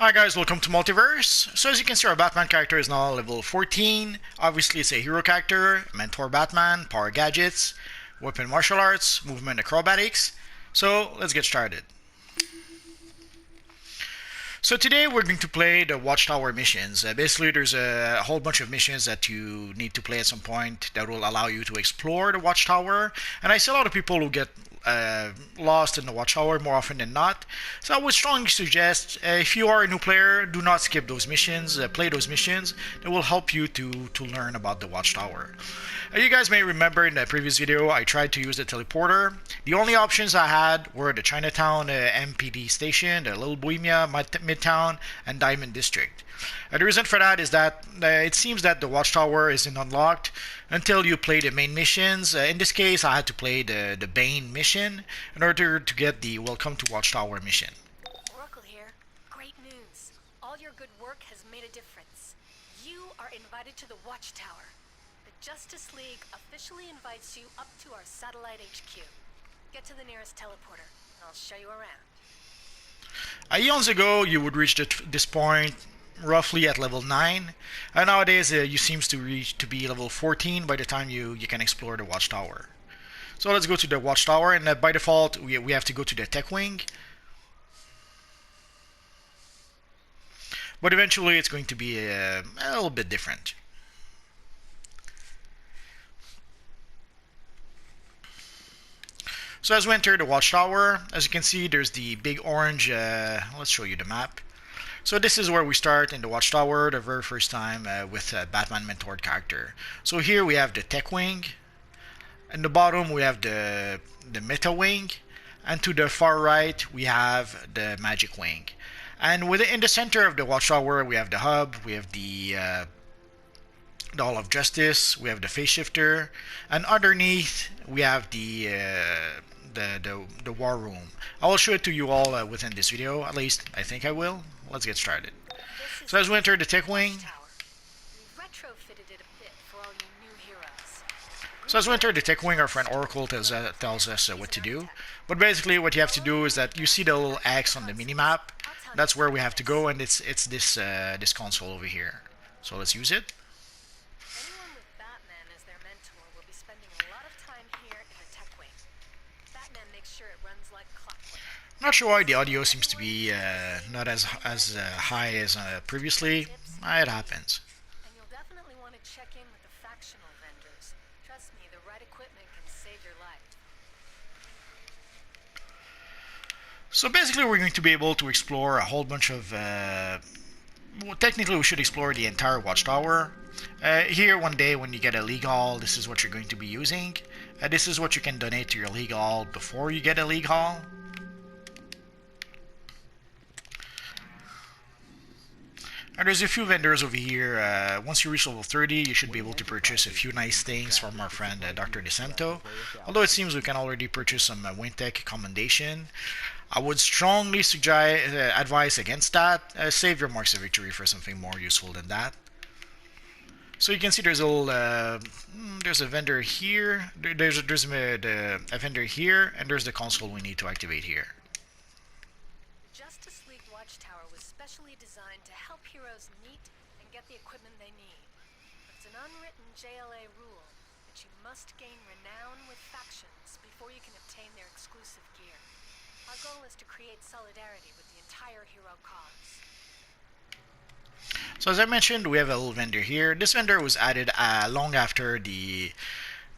Hi guys, welcome to Multiverse. So as you can see, our Batman character is now level 14. Obviously it's a hero character, mentor Batman, power gadgets, weapon martial arts, movement acrobatics. So let's get started. So today we're going to play the WatchTower missions. Basically there's a whole bunch of missions that you need to play at some point that will allow you to explore the WatchTower. And I see a lot of people who get lost in the Watchtower more often than not. So I would strongly suggest if you are a new player, do not skip those missions. Play those missions. That will help you to learn about the Watchtower. You guys may remember in the previous video I tried to use the teleporter. The only options I had were the Chinatown MPD station, the Little Bohemia, Midtown, and Diamond District. The reason for that is that it seems that the Watchtower isn't unlocked until you play the main missions. In this case, I had to play the Bane mission in order to get the Welcome to Watchtower mission. Oracle here. Great news. All your good work has made a difference. You are invited to the Watchtower. The Justice League officially invites you up to our satellite HQ. Get to the nearest teleporter, and I'll show you around. Eons ago, you would reach this point roughly at level 9, and nowadays you seems to be level 14 by the time you can explore the Watchtower. So let's go to the Watchtower, and by default we have to go to the tech wing, but eventually it's going to be a little bit different. So as we enter the Watchtower, as you can see, there's the big orange, let's show you the map. So this is where we start in the Watchtower the very first time with a Batman mentored character. So here we have the tech wing. In the bottom we have the meta wing. And to the far right we have the magic wing. And in the center of the Watchtower we have the hub, we have the Hall of Justice, we have the Phase Shifter, and underneath we have the War Room. I will show it to you all within this video, at least I think I will. Let's get started. So as we enter the tech wing, our friend Oracle tells us what to do. But basically what you have to do is that you see the little X on the minimap. That's where we have to go, and it's this this console over here. So let's use it. Anyone with Batman as their mentor will be spending a lot of time here in the tech wing. Batman makes sure it runs like clockwork. I'm not sure why the audio seems to be not as high as previously. It happens. And you'll definitely want to check in with the factional vendors. Trust me, the right equipment can save your life. So basically we're going to be able to explore a whole bunch of well, technically we should explore the entire Watchtower. Here one day when you get a League Hall, this is what you're going to be using. This is what you can donate to your League Hall before you get a League Hall. And there's a few vendors over here. Once you reach level 30, you should be able to purchase a few nice things from our friend Dr. DeSanto. Although it seems we can already purchase some Wintech commendation. I would strongly advise against that. Save your marks of victory for something more useful than that. So you can see there's a little, there's a vendor here. There's a vendor here, and there's the console we need to activate here. Justice League Watchtower was specially designed to help heroes meet and get the equipment they need. But it's an unwritten JLA rule that you must gain renown with factions before you can obtain their exclusive gear. Our goal is to create solidarity with the entire hero cause. So as I mentioned, we have a little vendor here. This vendor was added long after the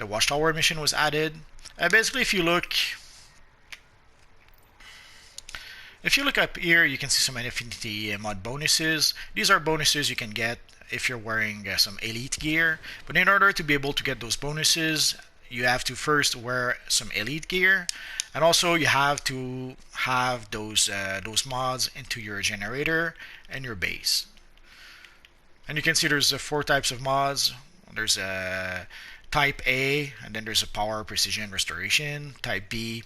Watchtower mission was added. Basically, if you look up here, you can see some Infinity mod bonuses. These are bonuses you can get if you're wearing some elite gear. But in order to be able to get those bonuses, you have to first wear some elite gear, and also you have to have those mods into your generator and your base. And you can see there's 4 types of mods. There's a Type A, and then there's a Power, Precision, Restoration. Type B,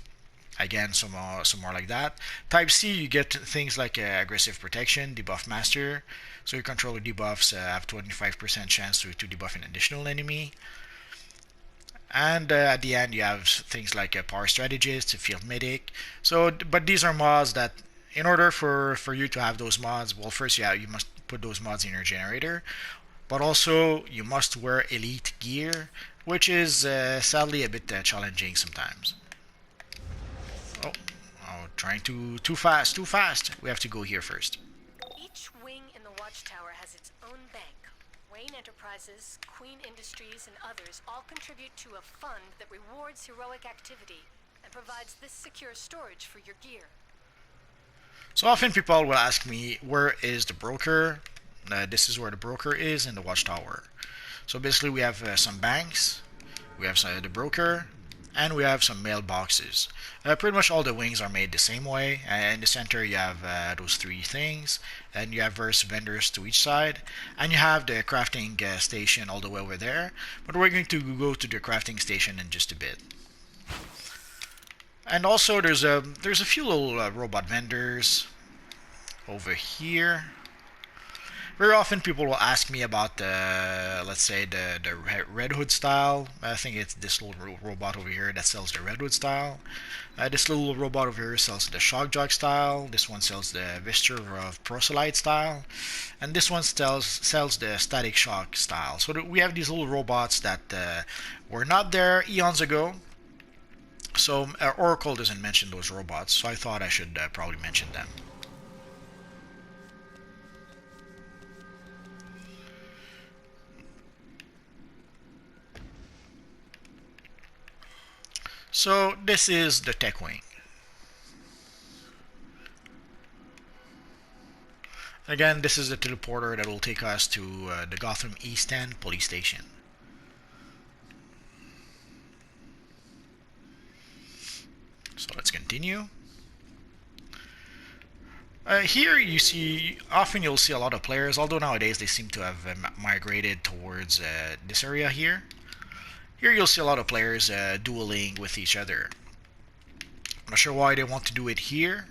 again some more like that. Type C, you get things like Aggressive Protection, Debuff Master. So your controller debuffs have 25% chance to debuff an additional enemy. And at the end you have things like a Power Strategist, a Field Medic. So, but these are mods that in order for you to have those mods, well, first you must put those mods in your generator, but also you must wear elite gear, which is sadly a bit challenging sometimes. Oh, trying to too fast, too fast. We have to go here first. Each wing in the Watchtower has its own bank. Wayne Enterprises, Queen Industries, and others all contribute to a fund that rewards heroic activity and provides this secure storage for your gear. So often people will ask me, where is the broker? This is where the broker is in the Watchtower. So basically we have some banks, we have the broker, and we have some mailboxes. Pretty much all the wings are made the same way. In the center you have those three things, and you have various vendors to each side, and you have the crafting station all the way over there. But we're going to go to the crafting station in just a bit. And also there's a few little robot vendors over here. Very often people will ask me about the, let's say, the Red Hood style. I think it's this little robot over here that sells the Red Hood style. This little robot over here sells the Shock Jock style. This one sells the Vesture of Proselyte style. And this one sells the Static Shock style. So we have these little robots that were not there eons ago. So Oracle doesn't mention those robots, so I thought I should probably mention them. So this is the tech wing. Again, this is the teleporter that will take us to the Gotham East End police station. So let's continue. Here you see, often you'll see a lot of players, although nowadays they seem to have migrated towards this area here. Here you'll see a lot of players dueling with each other. I'm not sure why they want to do it here.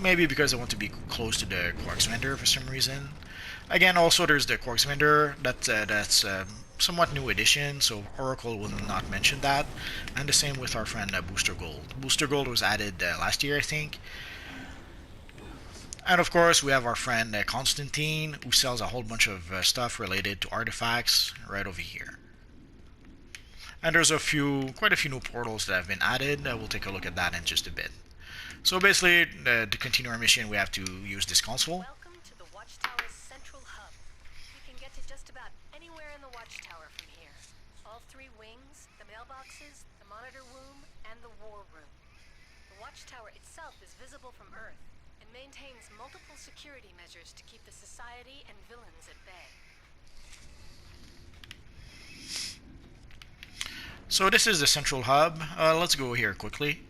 Maybe because they want to be close to the Quarks vendor for some reason. Again, also there's the Quarks vendor that's somewhat new addition, so Oracle will not mention that. And the same with our friend Booster Gold. Booster Gold was added last year, I think. And of course, we have our friend Constantine, who sells a whole bunch of stuff related to artifacts right over here. And there's quite a few new portals that have been added. We'll take a look at that in just a bit. So basically, to continue our mission, we have to use this console. Welcome to the Watchtower's central hub. You can get to just about anywhere in the Watchtower from here. All three wings, the mailboxes, the monitor room, and the war room. The Watchtower itself is visible from Earth and maintains multiple security measures to keep the Society and villains at bay. So this is the central hub. Let's go here quickly.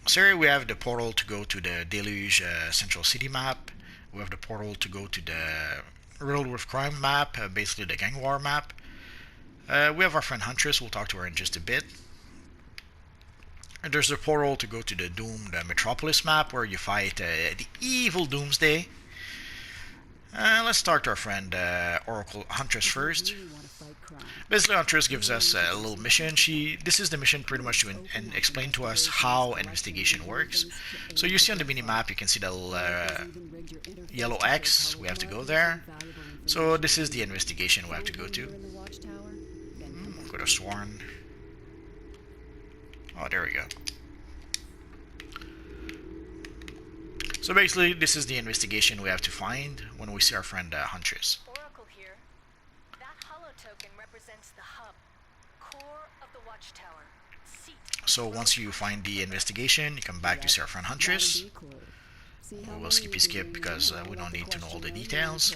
So here we have the portal to go to the Deluge Central City map. We have the portal to go to the Riddled with Crime map, basically the Gang War map. We have our friend Huntress, we'll talk to her in just a bit. And there's the portal to go to the Doomed Metropolis map, where you fight the evil Doomsday. Let's start our friend Oracle Huntress first. Basically, Huntress gives us a little mission. This is the mission pretty much to explain to us how investigation works. So you see on the mini-map, you can see the little yellow X. We have to go there. So this is the investigation we have to go to. Could have sworn. Oh, there we go. So basically, this is the investigation we have to find when we see our friend Huntress. Oracle here. That holo token represents the hub, core of the Watchtower. Seat. So once you find the investigation, you come back to see our friend Huntress. We will skip because we don't need to know all the details.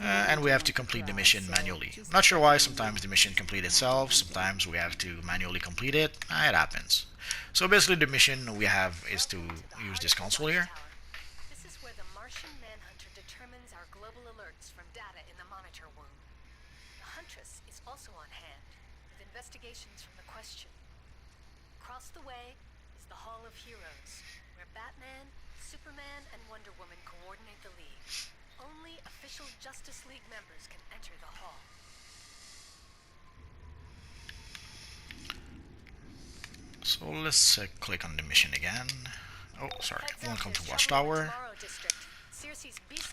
And we have to complete the mission manually. Not sure why, sometimes the mission completes itself, sometimes we have to manually complete it. It happens. So basically the mission we have is to use this console here. This is where the Martian Manhunter determines our global alerts from data in the monitor room. The Huntress is also on hand, with investigations from the Question. Across the way is the Hall of Heroes, where Batman, Superman, and Wonder Woman coordinate the League. Only official Justice League members can enter the hall. So let's click on the mission again. Oh, sorry. Welcome to WatchTower.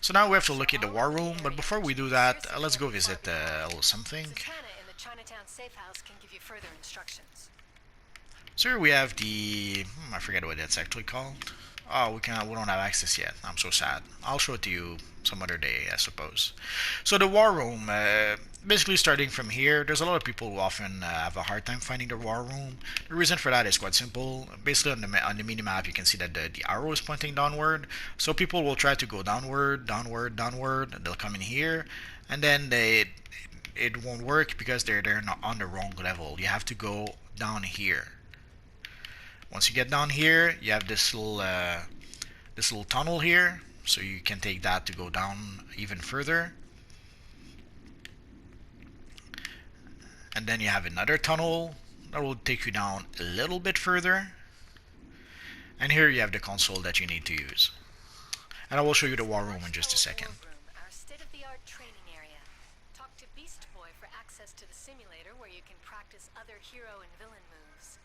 So now we have to look at the war room, but before we do that, let's go visit a little something. So here we have the, I forget what that's actually called. Oh, we don't have access yet. I'm so sad. I'll show it to you some other day, I suppose. So the war room, basically starting from here, there's a lot of people who often have a hard time finding the war room. The reason for that is quite simple. Basically on the mini map, you can see that the arrow is pointing downward. So people will try to go downward, downward, downward. They'll come in here, and then it won't work because they're not on the wrong level. You have to go down here. Once you get down here, you have this little tunnel here, so you can take that to go down even further. And then you have another tunnel that will take you down a little bit further. And here you have the console that you need to use. And I will show you the war room in just a second. Our state-of-the-art training area. Talk to Beast Boy for access to the simulator where you can practice other hero and villain moves.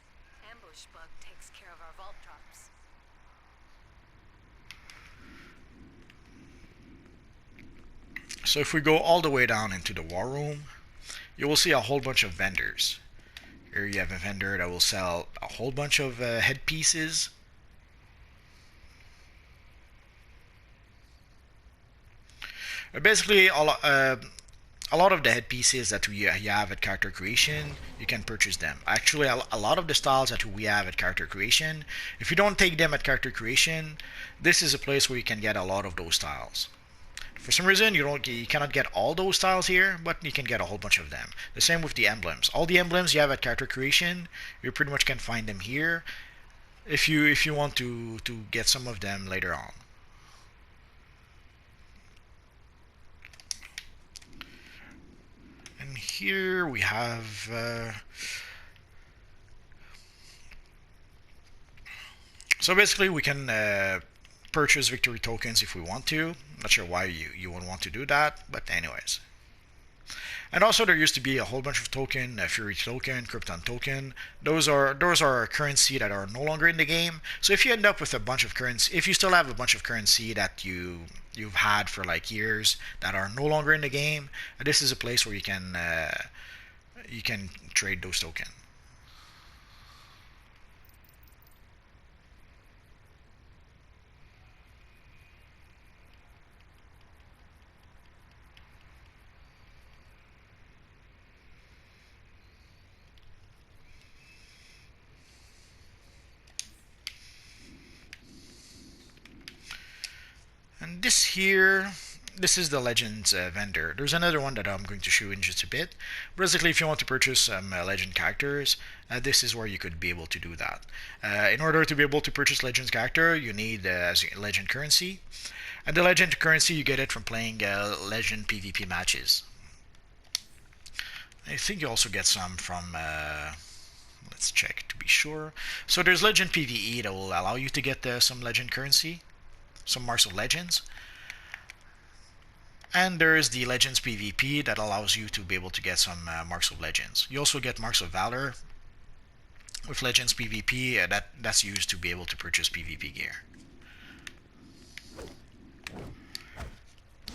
Ambush Bug takes care of our vault drops. So if we go all the way down into the war room, you will see a whole bunch of vendors. Here you have a vendor that will sell a whole bunch of headpieces. Basically, a lot of the headpieces that you have at character creation, you can purchase them. Actually, a lot of the styles that we have at character creation, if you don't take them at character creation, this is a place where you can get a lot of those styles. For some reason, you cannot get all those styles here, but you can get a whole bunch of them. The same with the emblems. All the emblems you have at character creation, you pretty much can find them here if you want to get some of them later on. And here we have so basically we can purchase victory tokens if we want to. Not sure why you would want to do that, but anyways. And also there used to be a whole bunch of token, Fury token, Krypton token. Those are currency that are no longer in the game. So if you end up with a bunch of currency, if you still have a bunch of currency that you've had for like years that are no longer in the game, this is a place where you can trade those tokens. And this is the Legends vendor. There's another one that I'm going to show in just a bit. Basically, if you want to purchase some Legend characters, this is where you could be able to do that. In order to be able to purchase Legends character, you need Legend currency. And the Legend currency, you get it from playing Legend PvP matches. I think you also get some from... let's check to be sure. So there's Legend PvE that will allow you to get some Legend currency. Some marks of legends, and there is the Legends PvP that allows you to be able to get some marks of legends. You also get marks of valor with Legends PvP that's used to be able to purchase PvP gear.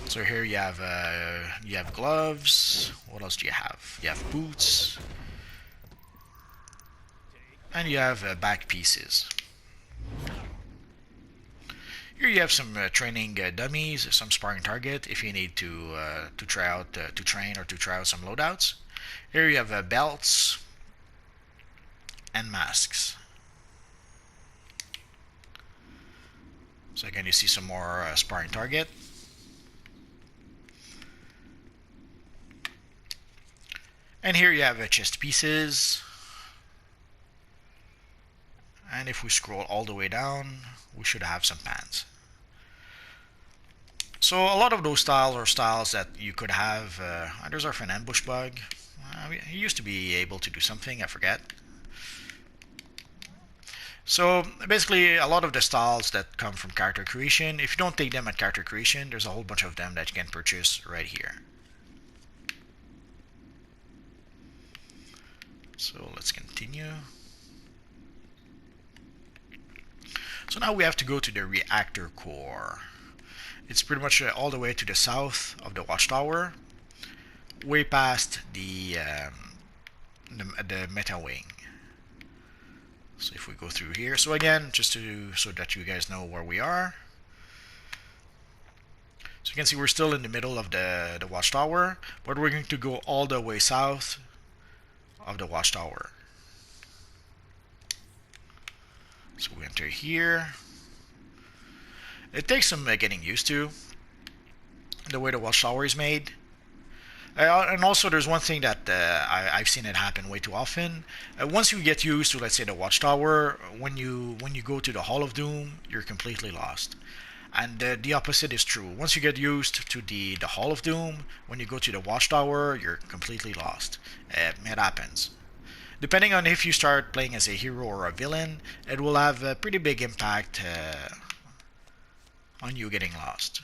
So here you have gloves. What else do you have? You have boots, and you have back pieces. Here you have some training dummies, some sparring target if you need to train or to try out some loadouts. Here you have belts and masks. So again, you see some more sparring target. And here you have chest pieces. And if we scroll all the way down, we should have some pants. So a lot of those styles are styles that you could have. There's our friend Ambush Bug. He used to be able to do something, I forget. So basically, a lot of the styles that come from character creation, if you don't take them at character creation, there's a whole bunch of them that you can purchase right here. So let's continue. So now we have to go to the reactor core. It's pretty much all the way to the south of the watchtower, way past the meta wing. So if we go through here, so again, just so that you guys know where we are. So you can see we're still in the middle of the watchtower, but we're going to go all the way south of the watchtower. So we enter here. It takes some getting used to the way the watchtower is made. And also, there's one thing that I've seen it happen way too often. Once you get used to, let's say, the watchtower, when you go to the Hall of Doom, you're completely lost. And the opposite is true. Once you get used to the Hall of Doom, when you go to the watchtower, you're completely lost. It happens. Depending on if you start playing as a hero or a villain, it will have a pretty big impact on you getting lost.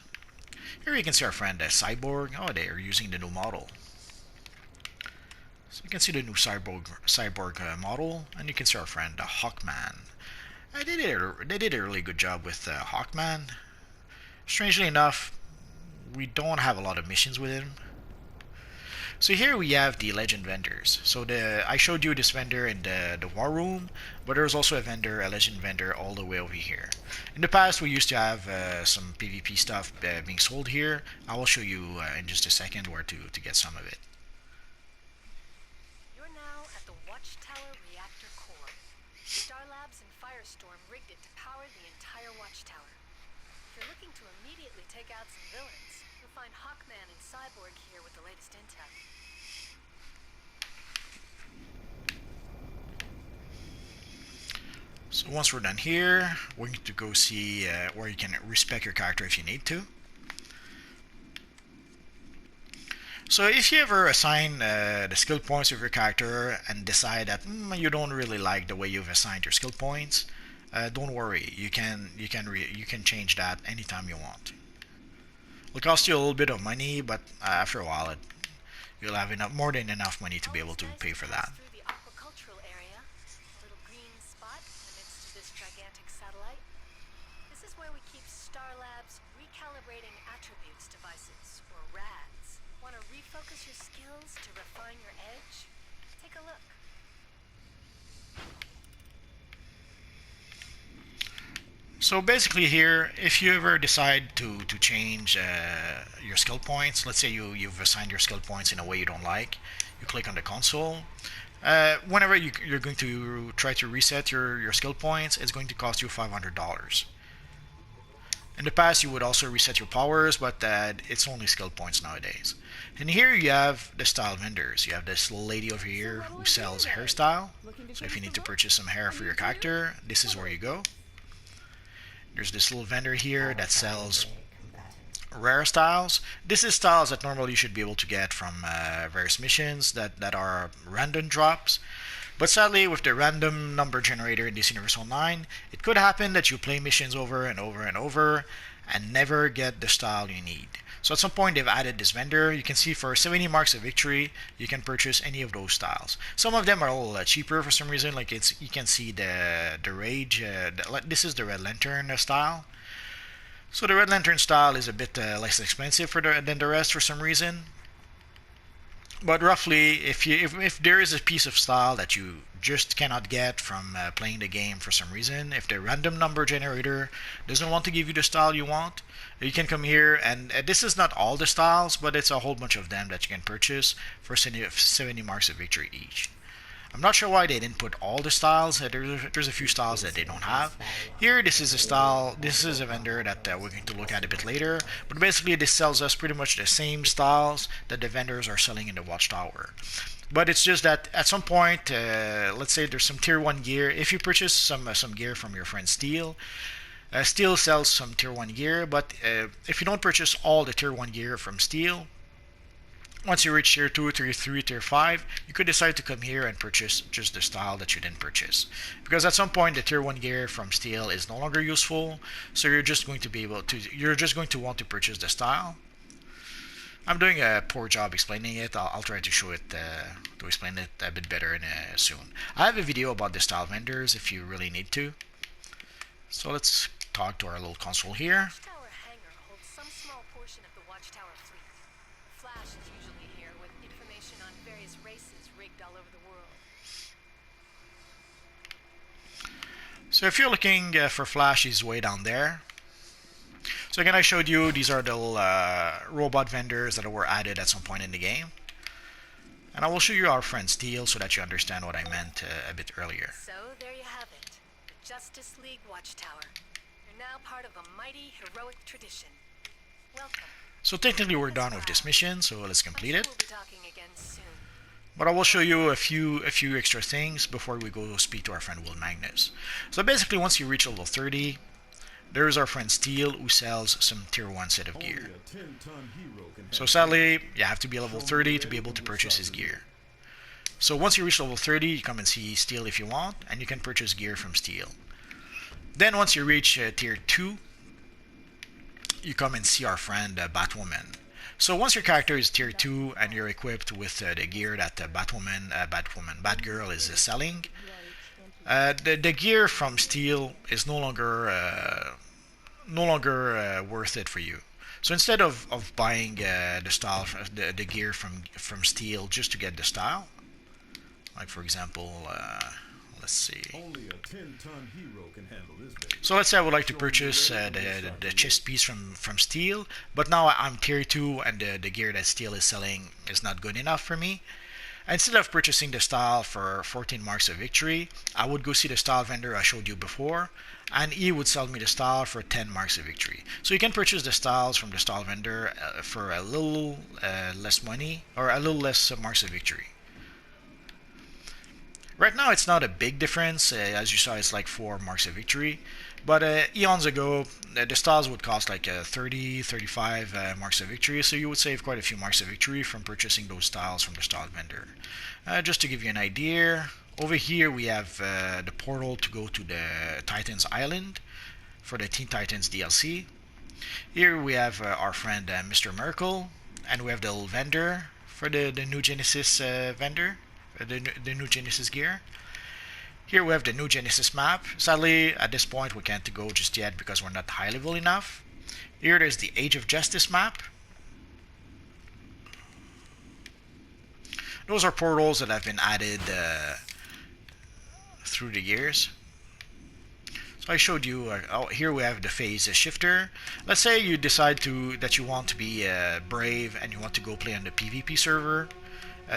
Here you can see our friend Cyborg. Oh, they are using the new model. So you can see the new Cyborg model, and you can see our friend Hawkman. They did a really good job with Hawkman. Strangely enough, we don't have a lot of missions with him. So here we have the legend vendors. So I showed you this vendor in the war room, but there's also a legend vendor all the way over here. In the past, we used to have some PvP stuff being sold here. I will show you in just a second where to get some of it. You're now at the WatchTower reactor core. Star Labs and Firestorm rigged it to power the entire watchtower. If you're looking to immediately take out some villains, you'll find Hawkman and Cyborg here with the latest intel. So once we're done here, we're going to go see where you can respec your character if you need to. So if you ever assign the skill points of your character and decide that you don't really like the way you've assigned your skill points, don't worry. You can change that anytime you want. It'll cost you a little bit of money, but after a while, you'll have more than enough money to be able to pay for that. This is where we keep Star Labs recalibrating attributes devices, or RADs. Want to refocus your skills to refine your edge? Take a look. So basically here, if you ever decide to change your skill points, let's say you've assigned your skill points in a way you don't like, you click on the console. Whenever you're going to try to reset your skill points, it's going to cost you $500. In the past, you would also reset your powers, but it's only skill points nowadays. And here you have the style vendors. You have this little lady over here who sells hairstyle. So if you need to purchase some hair for your character, this is where you go. There's this little vendor here that sells rare styles. This is styles that normally you should be able to get from various missions that are random drops. But sadly, with the random number generator in this Universal 9, it could happen that you play missions over and over and over and never get the style you need. So at some point they've added this vendor. You can see for 70 marks of victory, you can purchase any of those styles. Some of them are a little cheaper for some reason. Like you can see the Rage. This is the Red Lantern style. So the Red Lantern style is a bit less expensive than the rest for some reason. But roughly, if there is a piece of style that you just cannot get from playing the game for some reason, if the random number generator doesn't want to give you the style you want, you can come here, and this is not all the styles, but it's a whole bunch of them that you can purchase for 70 marks of victory each. I'm not sure why they didn't put all the styles. There's a few styles that they don't have. Here, this is a style. This is a vendor that we're going to look at a bit later. But basically, this sells us pretty much the same styles that the vendors are selling in the watchtower. But it's just that at some point, let's say there's some tier 1 gear. If you purchase some gear from your friend Steel, Steel sells some tier 1 gear. But if you don't purchase all the tier 1 gear from Steel, once you reach tier 2, tier 3, tier 5, you could decide to come here and purchase just the style that you didn't purchase. Because at some point, the tier 1 gear from Steel is no longer useful, so you're just going to want to purchase the style. I'm doing a poor job explaining it. I'll try to show it, to explain it a bit better soon. I have a video about the style vendors if you really need to. So let's talk to our little console here. WatchTower hangar holds some small portion of the WatchTower fleet. The Flash is usually here with information on various races rigged all over the world. So if you're looking for Flash, he's way down there. So again, I showed you these are the robot vendors that were added at some point in the game. And I will show you our friend Steel so that you understand what I meant a bit earlier. So there you have it, the Justice League WatchTower. You're now part of a mighty, heroic tradition. Welcome. So technically we're done with this mission, so let's complete it. We'll be talking again soon. But I will show you a few extra things before we go speak to our friend Will Magnus. So basically once you reach level 30, there's our friend Steel who sells some tier 1 set of gear. So sadly, you have to be level 30 to be able to purchase his gear. So once you reach level 30, you come and see Steel if you want, and you can purchase gear from Steel. Then once you reach tier 2, you come and see our friend Batwoman. So once your character is tier 2 and you're equipped with the gear that Batgirl is selling, the gear from Steel is no longer worth it for you. So instead of buying the style, the gear from Steel just to get the style, like for example, let's see. Only a 10-ton hero can handle this baby. So let's say I would like to purchase the chest piece from Steel, but now I'm tier 2 and the gear that Steel is selling is not good enough for me. Instead of purchasing the style for 14 marks of victory, I would go see the style vendor I showed you before, and he would sell me the style for 10 marks of victory. So you can purchase the styles from the style vendor for a little less money, or a little less marks of victory. Right now it's not a big difference, as you saw it's like 4 marks of victory, but eons ago the styles would cost like 30-35 marks of victory, so you would save quite a few marks of victory from purchasing those styles from the style vendor. Just to give you an idea, over here we have the portal to go to the Titans Island for the Teen Titans DLC. Here we have our friend Mr. Miracle, and we have the little vendor for the new Genesis vendor. The new Genesis gear. Here we have the new Genesis map. Sadly, at this point we can't go just yet because we're not high level enough. Here there's the Age of Justice map. Those are portals that have been added through the years. So I showed you, here we have the phase shifter. Let's say you decide that you want to be brave and you want to go play on the PvP server.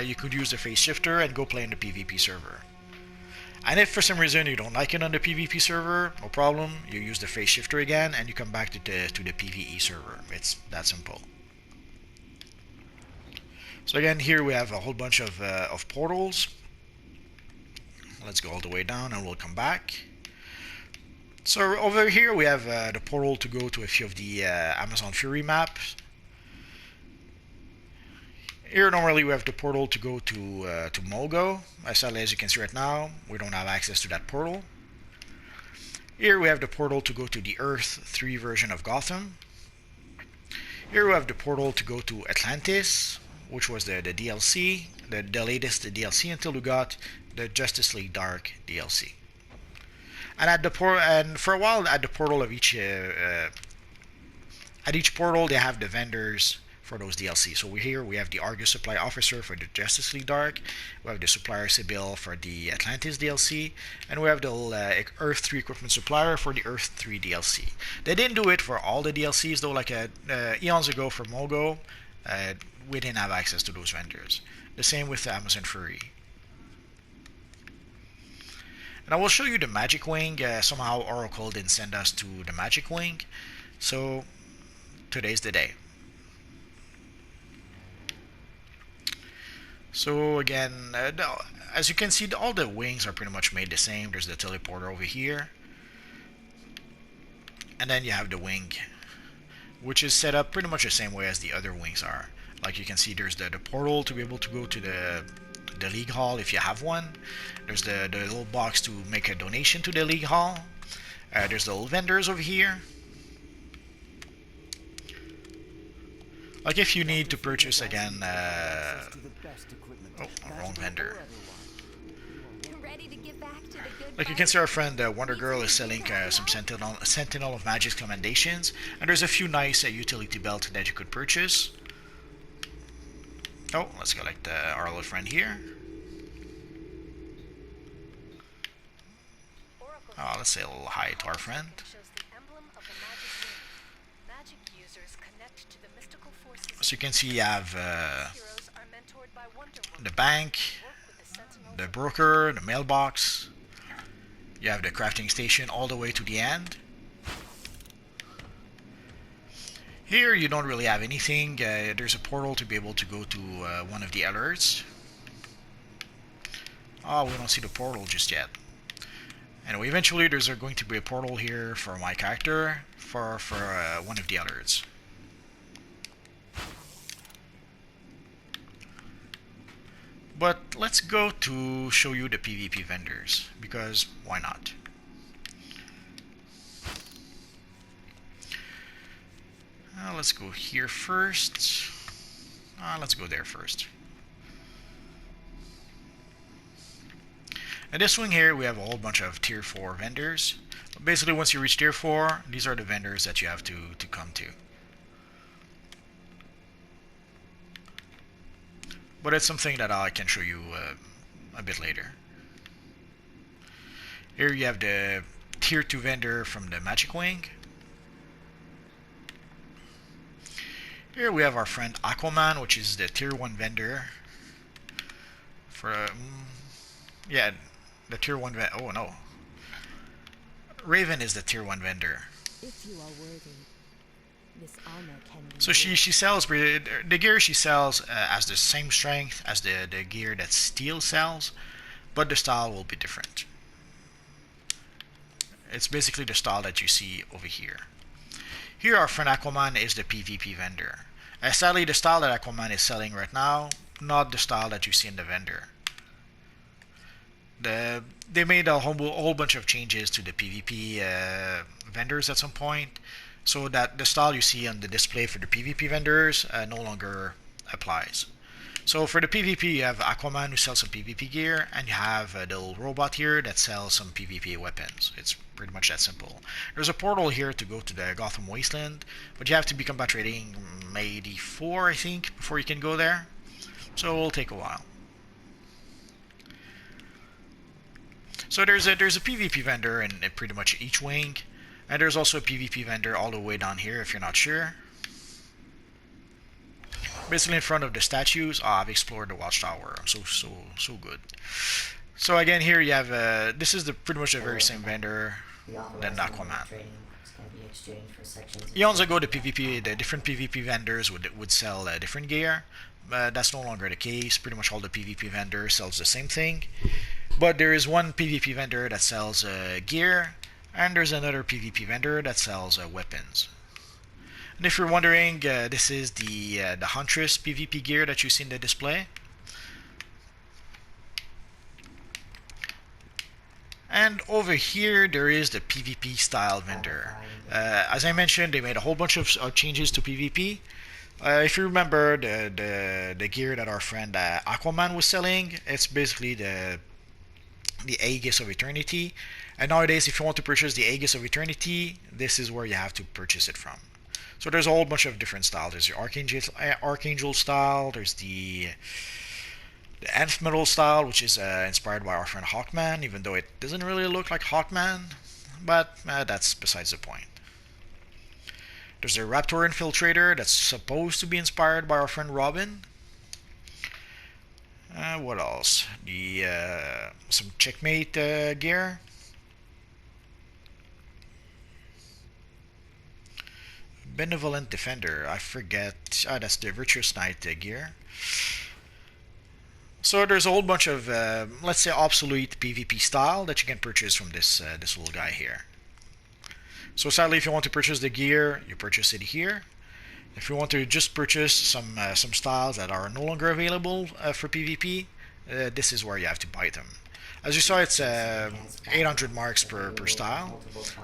You could use the phase shifter and go play on the PvP server. And if for some reason you don't like it on the PvP server, no problem, you use the phase shifter again and you come back to the PvE server. It's that simple. So again, here we have a whole bunch of portals. Let's go all the way down and we'll come back. So over here we have the portal to go to a few of the Amazon Fury maps. Here normally we have the portal to go to Mogo. Sadly, as you can see right now, we don't have access to that portal. Here we have the portal to go to the Earth 3 version of Gotham. Here we have the portal to go to Atlantis, which was the DLC, the latest DLC until we got the Justice League Dark DLC. And for a while at the portal of each portal they have the vendors for those DLC. So we have the Argus Supply Officer for the Justice League Dark, we have the Supplier Sibyl for the Atlantis DLC, and we have the Earth 3 Equipment Supplier for the Earth 3 DLC. They didn't do it for all the DLCs though, like eons ago for Mogo, we didn't have access to those vendors. The same with the Amazon Fury. And I will show you the Magic Wing. Somehow Oracle didn't send us to the Magic Wing, so today's the day. So again, as you can see, all the wings are pretty much made the same. There's the teleporter over here, and then you have the wing, which is set up pretty much the same way as the other wings are. Like you can see, there's the portal to be able to go to the League Hall if you have one. There's the little box to make a donation to the League Hall. There's the little vendors over here. Like if you need to purchase again, wrong vendor. ready to give back to the good Like you can see our friend Wonder Girl is selling some Sentinel of Magic's commendations, and there's a few nice utility belts that you could purchase. Oh, let's collect our little friend here. Oh, let's say a little hi to our friend. So you can see you have the bank, the broker, the mailbox. You have the crafting station all the way to the end. Here you don't really have anything. There's a portal to be able to go to one of the alerts. Oh, we don't see the portal just yet. Anyway, eventually there's going to be a portal here for my character for one of the alerts. But let's go to show you the PvP vendors, because why not? Let's go here first. Let's go there first. At this wing here, we have a whole bunch of tier 4 vendors. But basically, once you reach tier 4, these are the vendors that you have to come to. But it's something that I can show you a bit later. Here you have the tier 2 vendor from the Magic Wing. Here we have our friend Aquaman, which is the tier 1 vendor. For yeah, the tier 1 vendor. Oh no. Raven is the tier 1 vendor. If you are worthy, this armor can be So she sells the gear she sells has the same strength as the gear that Steel sells, but the style will be different. It's basically the style that you see over here. Here our friend Aquaman is the PvP vendor. Sadly, the style that Aquaman is selling right now, not the style that you see in the vendor. They made a whole bunch of changes to the PvP vendors at some point, so that the style you see on the display for the PvP vendors no longer applies. So for the PvP, you have Aquaman who sells some PvP gear, and you have the little robot here that sells some PvP weapons. It's pretty much that simple. There's a portal here to go to the Gotham Wasteland, but you have to be combat rating 84, I think, before you can go there. So it'll take a while. So there's a PvP vendor in pretty much each wing, and there's also a PvP vendor all the way down here if you're not sure. Basically in front of the statues. I've explored the Watchtower. So good. So again, here you have this is pretty much the very same vendor than Aquaman. Eons ago, the different PvP vendors would sell different gear. That's no longer the case. Pretty much all the PvP vendors sells the same thing. But there is one PvP vendor that sells gear, and there's another PvP vendor that sells weapons. And if you're wondering, this is the Huntress PvP gear that you see in the display. And over here, there is the PvP style vendor. As I mentioned, they made a whole bunch of changes to PvP. If you remember the gear that our friend Aquaman was selling, it's basically the Aegis of Eternity. And nowadays, if you want to purchase the Aegis of Eternity, this is where you have to purchase it from. So there's a whole bunch of different styles. There's the Archangel style. There's the Nth Metal style, which is inspired by our friend Hawkman, even though it doesn't really look like Hawkman. But that's besides the point. There's the Raptor Infiltrator that's supposed to be inspired by our friend Robin. What else? Some Checkmate gear. Benevolent Defender. I forget. That's the Virtuous Knight gear. So there's a whole bunch of, let's say, obsolete PvP style that you can purchase from this little guy here. So sadly, if you want to purchase the gear, you purchase it here. If you want to just purchase some styles that are no longer available for PvP, this is where you have to buy them. As you saw, it's 800 marks per style,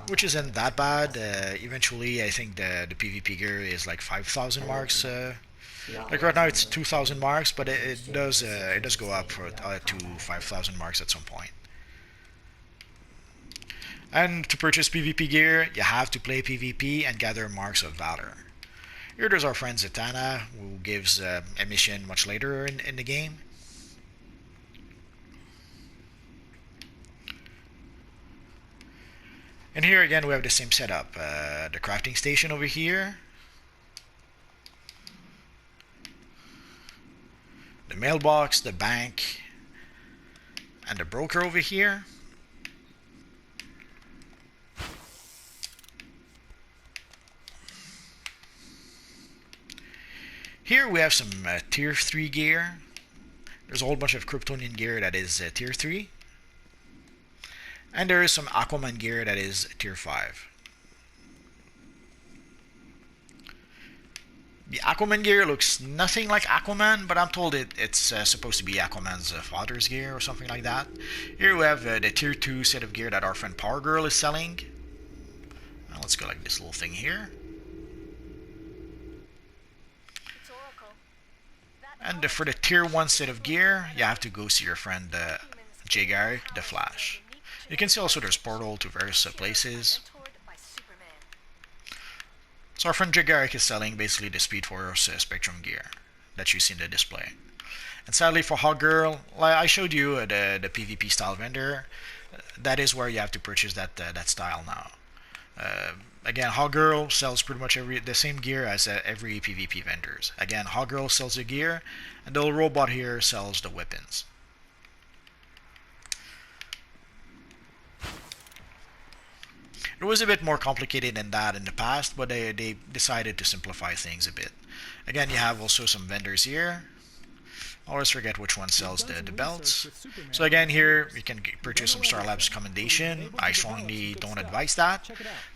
which isn't that bad. Eventually, I think the PvP gear is like 5,000 marks. Like right now, it's 2,000 marks, but it does go up to 5,000 marks at some point. And to purchase PvP gear, you have to play PvP and gather Marks of Valor. Here there's our friend Zatanna, who gives a mission much later in the game. And here again we have the same setup. The crafting station over here. The mailbox, the bank, and the broker over here. Here we have some tier 3 gear. There's a whole bunch of Kryptonian gear that is tier 3. And there is some Aquaman gear that is tier 5. The Aquaman gear looks nothing like Aquaman, but I'm told it's supposed to be Aquaman's father's gear or something like that. Here we have the tier 2 set of gear that our friend Power Girl is selling. Let's go like this little thing here. And for the tier 1 set of gear, you have to go see your friend Jay Garrick, the Flash. You can see also there's portal to various places. So our friend Jay Garrick is selling basically the Speed Force Spectrum gear that you see in the display. And sadly for Hog Girl, like I showed you the PvP style vendor, that is where you have to purchase that style now. Again, Hog Girl sells pretty much the same gear as every PvP vendors. Again, Hog Girl sells the gear, and the little robot here sells the weapons. It was a bit more complicated than that in the past, but they decided to simplify things a bit. Again, you have also some vendors here. I always forget which one sells the belts. So again, here you can purchase some Star Labs Commendation. I strongly don't advise that.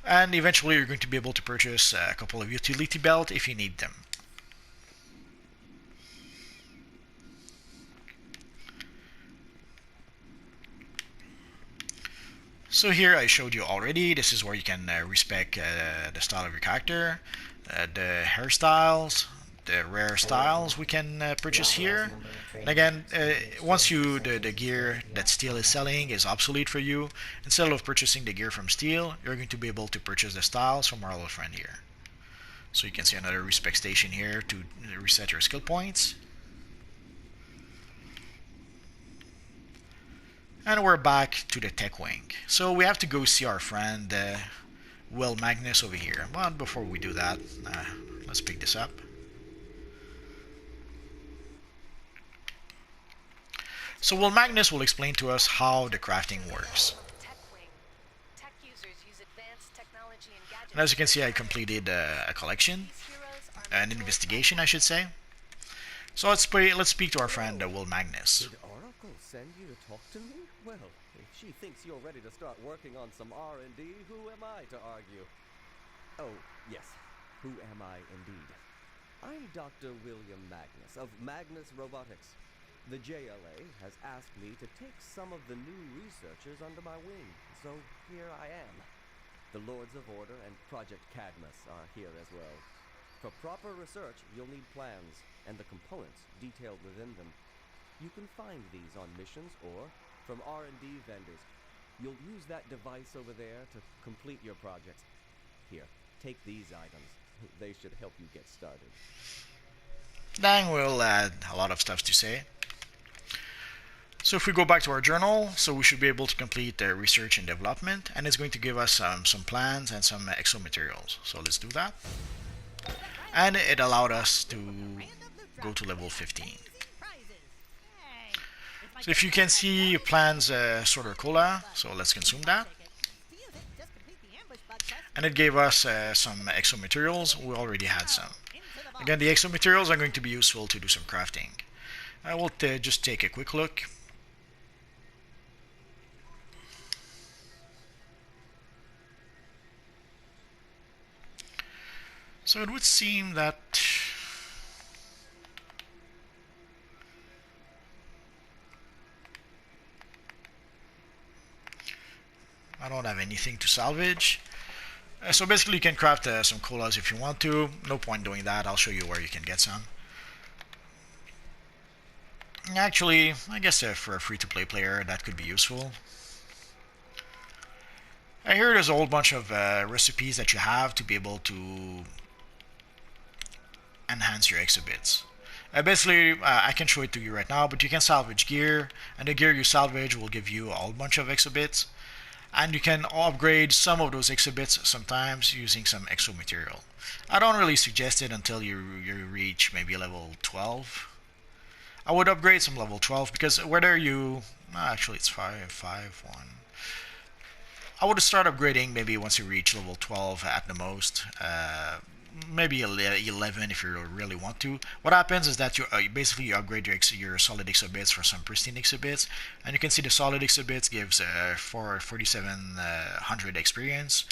And eventually you're going to be able to purchase a couple of utility belts if you need them. So here I showed you already, this is where you can respec the style of your character, the hairstyles, the rare styles we can purchase here. And again, once the gear that Steel is selling is obsolete for you, instead of purchasing the gear from Steel, you're going to be able to purchase the styles from our little friend here. So you can see another respec station here to reset your skill points. And we're back to the tech wing. So we have to go see our friend Will Magnus over here. But before we do that, let's pick this up. So Will Magnus will explain to us how the crafting works. And as you can see, I completed a collection, an investigation I should say. So let's speak to our friend Will Magnus. Did Oracle send you to talk to me? Well, if she thinks you're ready to start working on some R&D, who am I to argue? Oh, yes, who am I indeed? I'm Dr. William Magnus of Magnus Robotics. The JLA has asked me to take some of the new researchers under my wing, so here I am. The Lords of Order and Project Cadmus are here as well. For proper research, you'll need plans and the components detailed within them. You can find these on missions or from R&D vendors. You'll use that device over there to complete your projects. Here, take these items. They should help you get started. Dang, Will had a lot of stuff to say. So if we go back to our journal, so we should be able to complete the research and development, and it's going to give us some plans and some exo materials. So let's do that. And it allowed us to go to level 15. So if you can see plans sorter cola, so let's consume that. And it gave us some exo materials. We already had some. Again, the exo materials are going to be useful to do some crafting. I will just take a quick look. So it would seem that I don't have anything to salvage. So basically you can craft some colas if you want to. No point doing that. I'll show you where you can get some. Actually, I guess for a free-to-play player that could be useful. Here there's a whole bunch of recipes that you have to be able to enhance your exhibits. Basically, I can show it to you right now, but you can salvage gear, and the gear you salvage will give you a whole bunch of exhibits, and you can upgrade some of those exhibits sometimes using some exo material. I don't really suggest it until you reach maybe level 12. I would upgrade some level 12 because whether you actually it's 1. I would start upgrading maybe once you reach level 12 at the most. Maybe 11 if you really want to. What happens is that you basically you upgrade your solid exhibits for some pristine exhibits, and you can see the solid exhibits gives 4700 experience.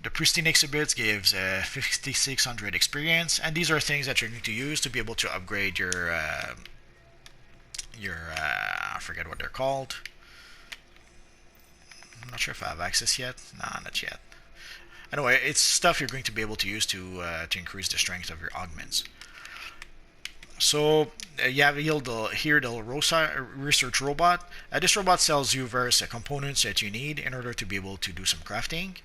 The pristine exhibits gives 5600 experience, and these are things that you're going to use to be able to upgrade your I forget what they're called. I'm not sure if I have access yet. Nah, not yet. Anyway, it's stuff you're going to be able to use to increase the strength of your augments. So you have here the research robot. This robot sells you various components that you need in order to be able to do some crafting.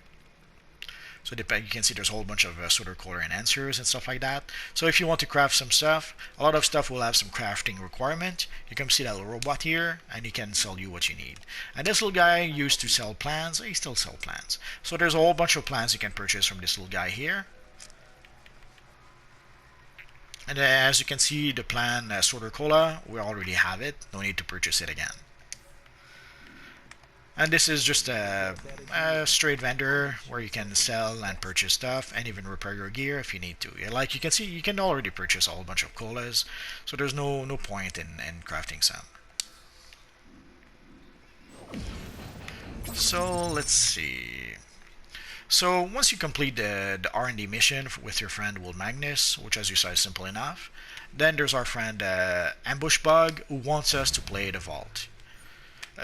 So you can see there's a whole bunch of solder color enhancers and stuff like that. So if you want to craft some stuff, a lot of stuff will have some crafting requirement. You can see that little robot here, and he can sell you what you need. And this little guy used to sell plants. He still sells plants. So there's a whole bunch of plants you can purchase from this little guy here. And as you can see, the plant solder cola, we already have it. No need to purchase it again. And this is just a straight vendor where you can sell and purchase stuff and even repair your gear if you need to. Like you can see, you can already purchase a whole bunch of colas, so there's no point in crafting some. So let's see. So once you complete the R&D mission with your friend Will Magnus, which as you saw is simple enough, then there's our friend Ambush Bug who wants us to play the vault.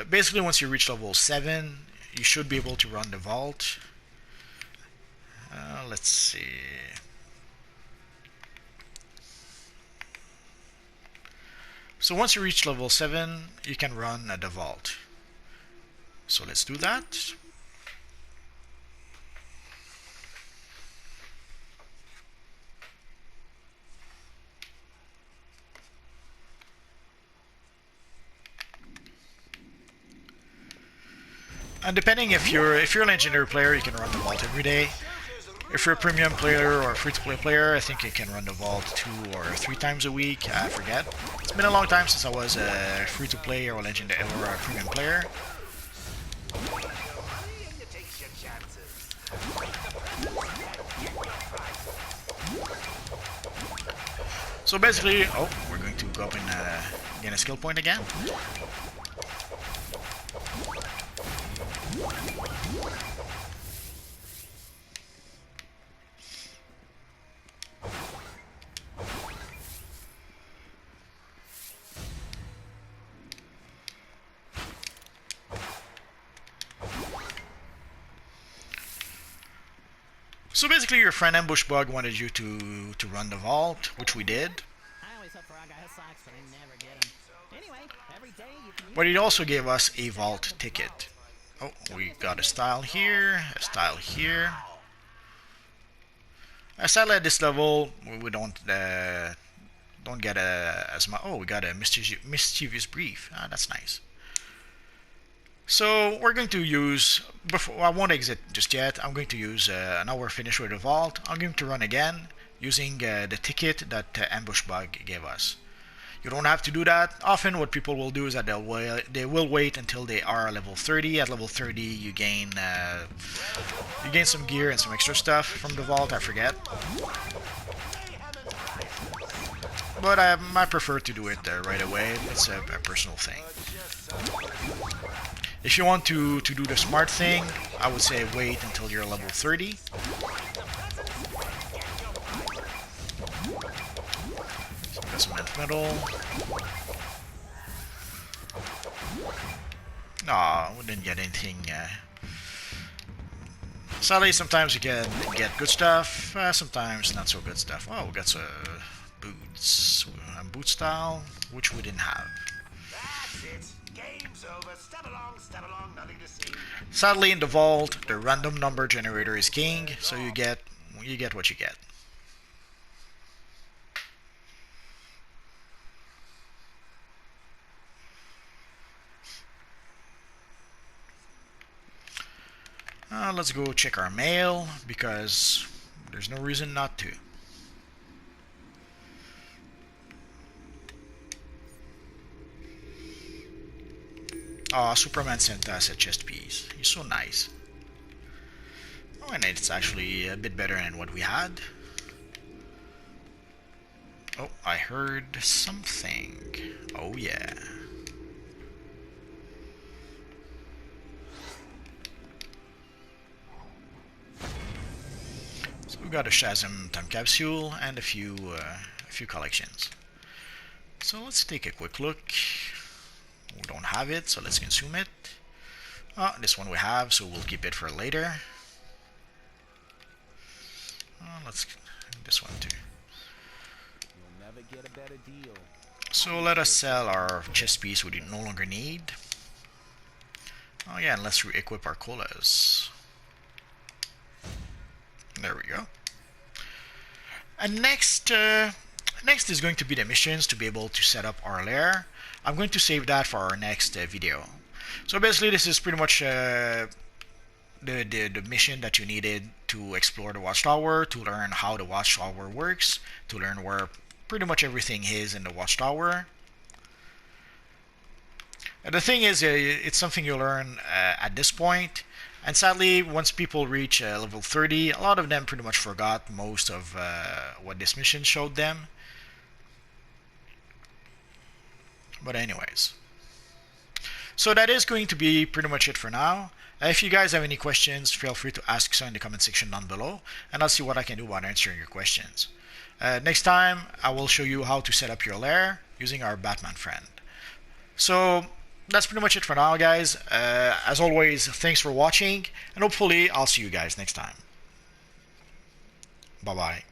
Basically, once you reach level 7, you should be able to run the vault. Let's see. So once you reach level 7, you can run the vault. So let's do that. And depending if you're a legendary player, you can run the vault every day. If you're a premium player or a free-to-play player, I think you can run the vault 2 or 3 times a week. I forget. It's been a long time since I was a free-to-play or legendary or a premium player. So basically, oh, we're going to go up and gain a skill point again. So basically your friend Ambush Bug wanted you to run the vault, which we did. But he also gave us a vault ticket. Oh, we got a style here, a style here. Sadly at this level, we don't get as much. Oh, we got a mischievous brief. Ah, that's nice. So we're going to use, before I won't exit just yet, I'm going to use, now we're finished with the vault, I'm going to run again using the ticket that Ambush Bug gave us. You don't have to do that. Often what people will do is that they will wait until they are level 30. At level 30 you gain some gear and some extra stuff from the vault, I forget. But I prefer to do it right away. It's a personal thing. If you want to do the smart thing, I would say wait until you're level 30. So got some nth metal. Aw, we didn't get anything. Sadly, sometimes you can get good stuff, sometimes not so good stuff. Oh, we got some boots, boot style, which we didn't have. That's it. Game's It's over. Step along, nothing to see. Sadly, in the vault, the random number generator is king, so you get what you get. Let's go check our mail, because there's no reason not to. Superman sent us a chest piece. He's so nice. Oh, and it's actually a bit better than what we had. Oh, I heard something. Oh yeah. So we got a Shazam time capsule and a few collections. So let's take a quick look. We don't have it, so let's consume it. This one we have, so we'll keep it for later. Let's this one too. You'll never get a better deal. So let us sell our chest piece we no longer need. Oh yeah, and let's re-equip our colas. There we go. And next is going to be the missions to be able to set up our lair. I'm going to save that for our next video. So basically, this is pretty much the mission that you needed to explore the Watchtower, to learn how the Watchtower works, to learn where pretty much everything is in the Watchtower. And the thing is, it's something you learn at this point. And sadly, once people reach level 30, a lot of them pretty much forgot most of what this mission showed them. But anyways, so that is going to be pretty much it for now. If you guys have any questions, feel free to ask so in the comment section down below, and I'll see what I can do about answering your questions. Next time, I will show you how to set up your lair using our Batman friend. So that's pretty much it for now, guys. As always, thanks for watching, and hopefully I'll see you guys next time. Bye bye.